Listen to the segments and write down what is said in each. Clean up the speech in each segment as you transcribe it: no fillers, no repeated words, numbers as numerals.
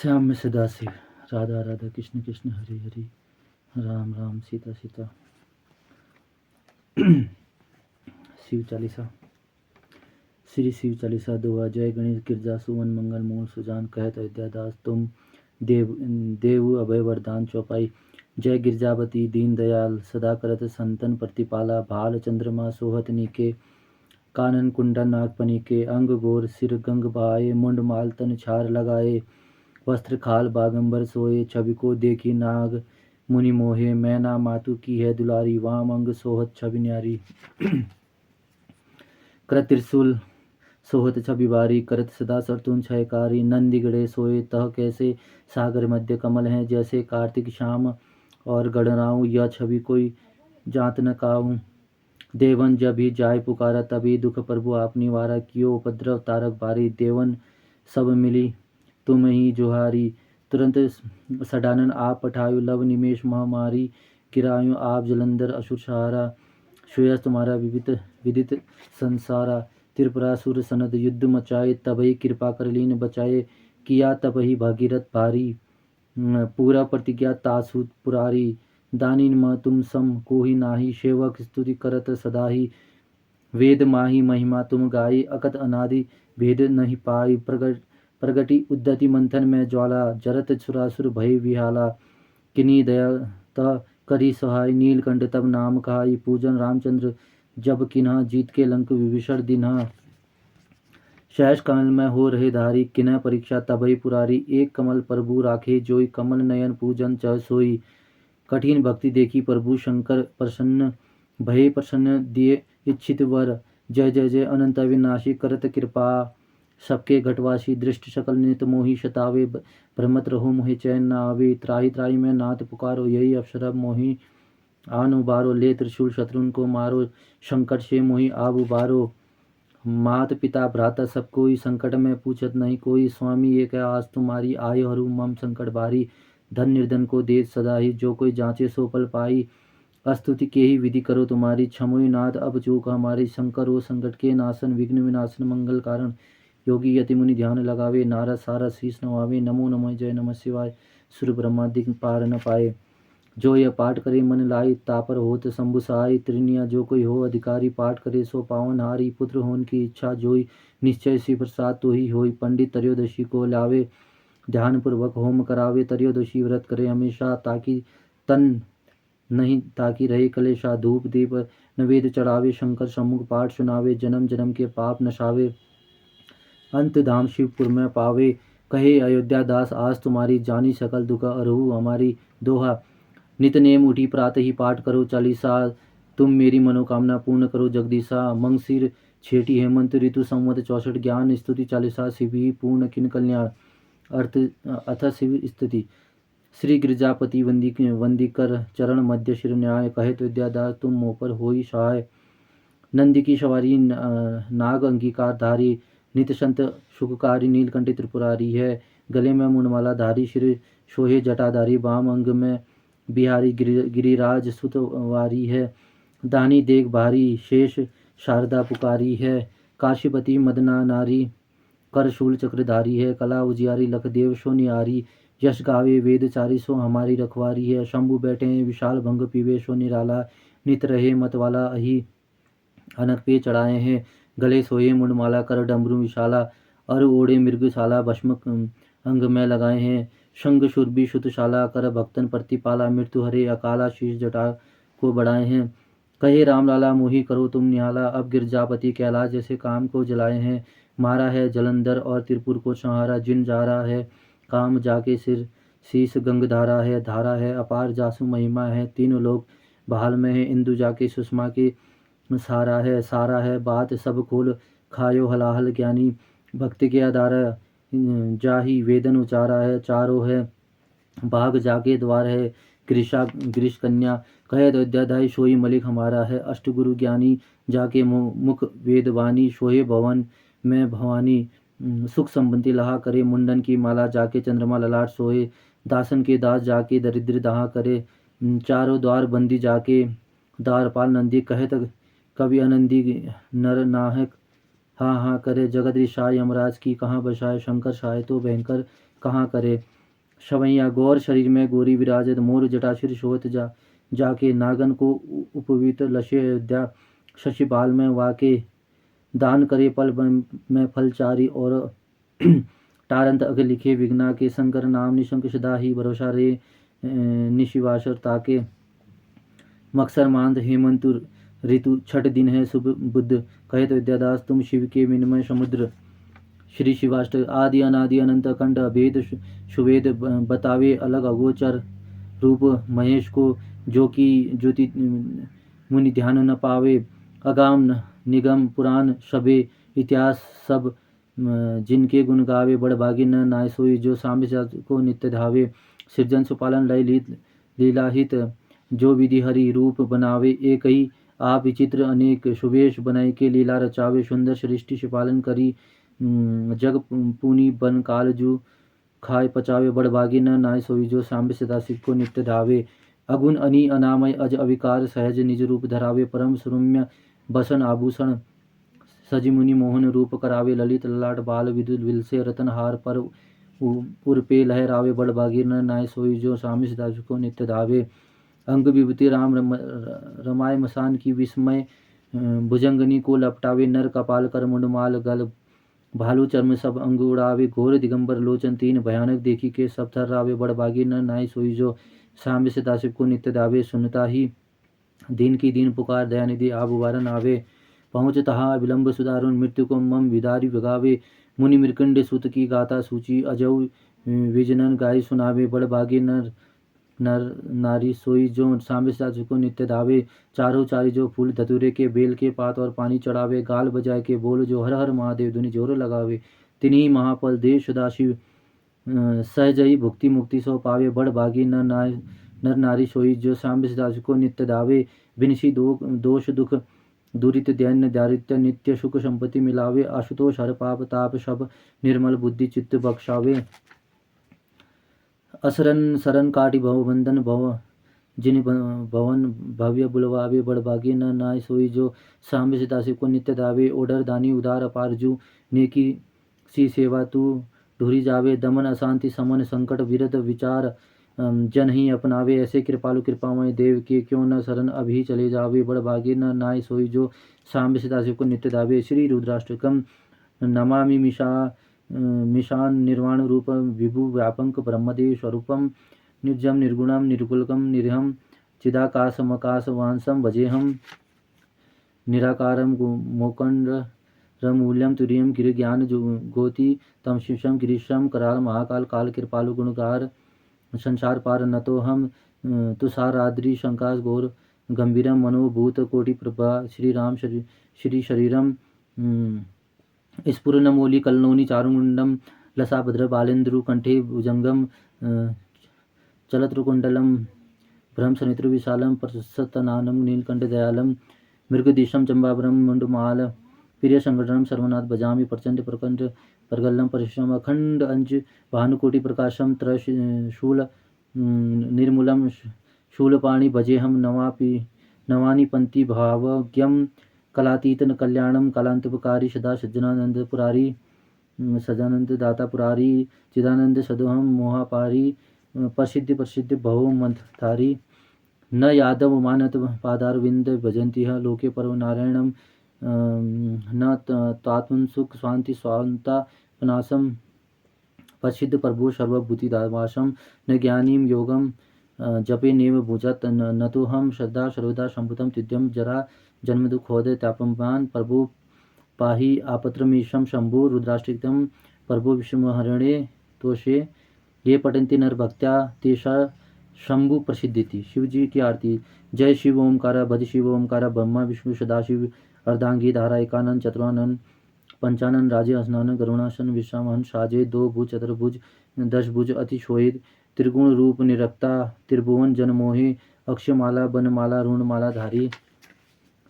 श्याम में सदा शिव, राधा राधा कृष्ण कृष्ण हरे हरे, राम राम सीता सीता। शिव चालीसा। श्री शिव चालीसा दोहा। जय गणेश गिरजा सुवन मंगल मूल सुजान, कहत अयोध्यादास तुम देव अभय वरदान चौपाई। जय गिरजावती दीन दयाल, सदा करत संतन प्रतिपाला। भाल चंद्रमा सोहत नीके, कानन कुंडन नागपनी के। अंग गोर सिर गंग बहाए, मुंड माल तन छार लगाए। वस्त्र खाल बागंबर सोए, छवि को देखी नाग मुनि मोहे। मैना मातु की है दुलारी, वाम अंग सोहत छवि न्यारी। कर त्रिशूल सोहत छवि बारी, करत सदा सरतुन छयकारी। नंदी गड़े सोए तह कैसे, सागर मध्य कमल हैं जैसे। कार्तिक श्याम और गणराऊं, यह छवि कोई जात न काऊं। देवन जब ही जाय पुकारा, तभी दुख प्रभु आप निवारा। कियो उपद्रव तारक बारी, देवन सब मिली तुम ही जोहारी। तुरंत सडानन आप पठायो, लव निमेष महामारी। गिरायो आप जलंधर असुर सहारा, श्रेयस तुम्हारा विदित संसारा। त्रिपुरासुर सनद युद्ध मचाए, तबही कृपा कर लीन बचाए। किया तबही भागीरथ भारी, पूरा प्रतिज्ञा तासु पुरारी। दानी म तुम सम कोहि नाही, सेवक स्तुति करत सदाही। वेद माही महिमा तुम गाई, अकत अनादि भेद नहीं पाई। प्रगति उद्धति मंथन में ज्वाला, जरत सुरासुर भय विहाला। किन्हीं दया त करी सहाय, नीलकंठ तब नाम कहाई। पूजन रामचंद्र जब किन्हा, जीत के लंक विभीषण दिन्हा। सहस कमल में हो रहे धारी, किन्ह परीक्षा तबई पुरारी। एक कमल प्रभु राखे जोई, कमल नयन पूजन चह सोई। कठिन भक्ति देखी प्रभु शंकर प्रसन्न भये। प्रसन्न दिए इच्छित वर, जय जय जय अनंत अविनाशी। करत कृपा सबके घटवासी, दृष्ट सकल नित मोहि सतावे। भ्रमत रहो मोहि चैन न आवे, त्राहि त्राहि में नाथ पुकारो। यही अवसर अब मोहि आन उबारो, ले त्रिशूल शत्रुन को मारो। संकट से मोहि आब उबारो, मात पिता भ्राता सब कोई। संकट में पूछत नहीं कोई, स्वामी एक आस तुम्हारी। आय हरू मम संकट बारी, धन निर्धन को दे सदा ही। जो कोई जांचे सो पल पाई, स्तुति के ही विधि करो तुम्हारी। क्षमोई नाथ अब चूक हमारी, शंकर हो संकट के नाशन। विघ्न विनाशन मंगल कारण, योगी यति मुनि ध्यान लगावे। नारद सारद शीस नवावे, नमो नमः जय नमः शिवाय। सुर ब्रह्मा दिख पार न पाए, जो यह पाठ करे मन लाई। तापर होत शंभु सहाय, त्रिनिया जो कोई हो अधिकारी। पाठ करे सो पावन हारी, पुत्र होन की इच्छा जोई। निश्चय शिव प्रसाद तो ही होई, पंडित त्रयोदशी को लावे। ध्यान पूर्वक होम करावे, त्रयोदशी व्रत करे हमेशा। ताकि तन नहीं ताकि रहे कलेशा, धूप दीप नवेद चढ़ावे। शंकर सम्मुख पाठ सुनावे, जन्म जन्म के पाप नशावे। अंत धाम शिवपुर में पावे, कहे अयोध्या दास आज तुम्हारी। जानी सकल दुख अरहु हमारी। दोहा। नित नेम उठी प्रातः ही पाठ करो चालीसा, तुम मेरी मनोकामना पूर्ण करो जगदीशा। मंगसिर छेटी हेमंत ऋतु संवत 64, ज्ञान स्तुति चालीसा। शिव ही पूर्ण किन कल्याण, अर्थ अथ शिव स्तुति। श्री गिरजापति वंदी कर, चरण मध्य शिर न्याय। कहे तो विद्यादास तुम मोह पर होई सहाय। नंदी की सवारी नाग अंगीकार धारी, नित संत सुखकारी। नीलकंठ त्रिपुरारी है, गले में मुंडमाला धारी। सिर सोहे जटाधारी, वाम अंग में बिहारी। गिरिराज सुतवारी है, दानी देख भारी। शेष शारदा पुकारी है, काशीपति मदना नारी। कर शूल चक्रधारी है, कला उजियारी। लखदेव सो निहारी, यश गावे वेद चारी। सो हमारी रखवारी है, शंभु बैठे विशाल। भंग पीवे सो निराला, नित रहे मतवाला। अही अनक पे चढ़ाए हैं, गले सोए मुंडमाला। कर डमरू विशाला, अर ओढ़े मृगशाला। भस्म अंग में लगाए हैं, शंग शुरभि सुतशाला। कर भक्तन प्रतिपाला, मृत्यु हरे अकाला। शीश जटा को बढ़ाए हैं, कहे राम लाला मोहि करो तुम निहाला। अब गिरजापति कैलाश जैसे काम को जलाए हैं। मारा है जलंधर और त्रिपुर को संहारा। जिन जा रहा है काम जाके सिर शीश। गंग धारा है अपार। जासु महिमा है तीनों लोग बहाल में है। इंदु जाके सुषमा के सारा है बात सब खोल। खायो हलाहल ज्ञानी, भक्ति के आधार। जाही वेदन उचारा है, चारों है बाग जाके द्वार है। ग्रीष कन्या कहे अयोध्याधाई, सोई मलिक हमारा है। अष्टगुरु ज्ञानी जाके मुख वेदवानी। सोहे भवन में भवानी, सुख संबंधी लहा करे। मुंडन की माला जाके चंद्रमा ललाट सोहे। दासन के दास जाके दरिद्र दहा करे। चारों द्वार बंदी जाके द्वारपाल नंदी। कहत कवि आनंदी, नर नाहक हाँ हाँ करे जगदीशाय यमराज की कहाँ बसाए, शंकर शाय तो भयंकर कहाँ करे। शवैया गौर शरीर में गोरी विराजत, मोर जटाशिर शोत जाके, नागन को उपवीत लशे अयोध्या, शशि बाल में वाके, दान करे पल में फलचारी, और टारंत अग लिखे विघ्ना के, शंकर नाम निशंक सदा ही भरोसा रे, निशिवासर ताके, मक्सर मांद हेमंत ऋतु छठ दिन है शुभ बुद्ध, कहत विद्यादास तुम शिव के विनिमय समुद्र। श्री शिवाष्ट आदि अनादि अनंत अखंड अभेद सुवेद, बतावे अलग अगोचर रूप महेश को, जो कि ज्योति मुनि ध्यान न पावे, अगाम निगम पुराण शबे इतिहास सब, जिनके गुण गावे, बड़भागी न नाय सोई, जो साम्य को नित्य धावे, सृजन सुपालन लय लीलाहित, जो विधि हरि रूप बनावे, एक ही आप विचित्र अनेक, सुवेश बनाई के लीला रचावे, सुंदर सृष्टि सुपालन करी, जग पूनी बन काल जू खाए पचावे, बड़भागी न नाय सोई, जो सांब सदाशिव को नित्य धावे, अगुण अनी अनामय अज अविकार, सहज निज रूप धरावे, परम सुरम्य बसन आभूषण, सजी मुनि मोहन रूप करावे, ललित ललाट बाल विदुल विलसे, रतन हार पर उर पे लहरावे, बड़भागी न नाय सोई, जो सांब सदाशिव को नित्य धावे, अंग विभूति राम रमाय मसान की, विस्मय भुजंगनी को लपटावे, नर कपाल कर मुंडमाल गल भालू चर्म सब अंग उड़ावे, घोर दिगंबर लोचन तीन भयानक देखी के, सब थर्रावे, बड़भागी न नाय सोई, जो साम्य सदाशिव को नित्य दावे, सुनता ही दीन की दीन पुकार, दयानिधि आप उबारन आवे, पहुँच तहा विलंब सुदारुण, मृत्यु को मम विदारी भगावे, मुनि मृकंड सुत की गाथा सूची, अजौ विजनन गाय सुनावे, बड़भागी नर नारी सोई, जो साम्य सदाशिव को नित्य धावे, चारों चारी जो फूल धतूरे के, बेल के पात और पानी चढ़ावे, गाल बजाए के बोल, जो हर हर महादेव धुनि जोर लगावे, तिन्ही महापल देव सदाशिव, सहजई भुक्ति मुक्ति सो पावे, बड़भागी नर नारी सोई, जो साम्य सदाशिव को नित्य धावे, बिनसी दोष दुख दुरित दैन्य दारिद्र्य, नित्य सुख संपत्ति मिलावे, आशुतोष हर पाप ताप सब, निर्मल बुद्धि चित्त बख्शावे, असरन सरन काटि भव बंधन भव, जिन भवन भव्य बुलवावे, बड़भागी न नाय सोई, जो साम्य सदाशिव को नित्य दावे, ओडर दानी उदार अपार जू, नेकी सी सेवा तू ढूरी जावे, दमन अशांति समन संकट विरत विचार, जन ही अपनावे, ऐसे कृपालु कृपामय देव के, क्यों न शरण अभी चले जावे, बड़भागी न नाय सोई, जो साम्य सदाशिव को नित्य दावे। श्री रुद्राष्टकम नमामि मिशान निर्वाण रूपम, विभु व्यापक ब्रह्मदेव स्वरूपम, निर्जम निर्गुणम निर्कुलकम निरहम, चिदाकाशमकाश वांसम भजेहम, निराकारम मोकंडरमूल्यम तुरीयम गिरिज्ञान गोति, तम शिवशम गिरीशम कराल महाकाल, काल कृपालु गुणगार संसार पार, न तो हम तुषाराद्रि शंकाश घोर गंभीरम, मनोभूत कोटि प्रभा, श्री राम श्री शरीरम, स्फुरनमूलि कलनोनि चारुमुंडम, लसाभद्र बालेन्द्रु कंठे भुजंगम, चलत्रुकुंडलम भ्रम सनेत्रु विशालम, प्रसतनानम नीलकंठ दयालम, मृगदीशम चंबाभरम मुंडमाल, प्रिय संगठनम सर्वनाथ भजामि, प्रचंड प्रकंड परगल्लम परिश्रम, अखंड अंज भानुकोटि प्रकाशम, त्रशूल निर्मूलम शूलपाणि भजेहम, नवानि पंथि भावज्ञम, कलातीतन कल्याणम, कालांतपकारी सदा सज्जनानंद पुरारी, सदानंद दाता पुरारी, चिदानंद सदोहम मोहापारी, प्रसिद्ध भव मंथधारी, न यादव मानत पादारविंद भजन्ति लोके परम नारायणम, न तात्म सुख स्वांति स्वांता पनासम, प्रसिद्ध प्रभु सर्वभूतिदावासम, न ज्ञानीम योगम जपे नेव भुजत, न तो हम श्रद्धा सर्वदा संपुतम तिद्यम, जरा जन्म दुखोदय तापमान, प्रभु पाहि आपत्रमीशम शंभु, रुद्राष्टिकम प्रभु विष्णुहरणे तोषे, ये पठन्ति नरभक्त्या तेषा शंभु प्रसिद्धिति। शिव जी की आरती। जय शिव ओमकारा, भज शिव ओमकारा, ब्रह्मा विष्णु सदाशिव, अर्धांगी धारा एकानन चतुरानन, पंचानन राजे हसनानन, गरुणासन विश्रामहन, साजे दो भुज चतुर्भुज 10 भुज अति शोहित, त्रिगुण रूप निरक्ता, त्रिभुवन जन मोहे, अक्षमाला बनमाला ऋणमाला धारी,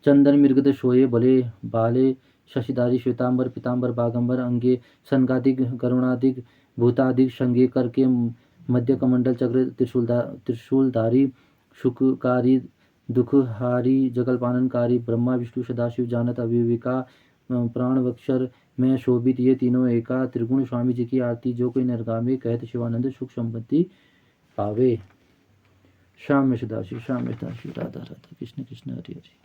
चंदन मृगद शोये भले बाले, शशिधारी श्वेतांबर पीतांबर बागंबर अंगे, सनकादिक करुणादिक भूतादिक संगे करके, मध्य कमंडल चक्र त्रिशूलधारी, सुखकारी दुखहारी, जगल पाननकारी, ब्रह्मा विष्णु सदाशिव जानत अविविका, प्राणवक्षर में शोभित ये तीनों एका त्रिगुण स्वामी जी की आरती जो कोई निर्गामी कहत शिवानंद सुख संपत्ति पावे। श्याम सदाशिव राधा राधा कृष्ण कृष्ण हरि हरि।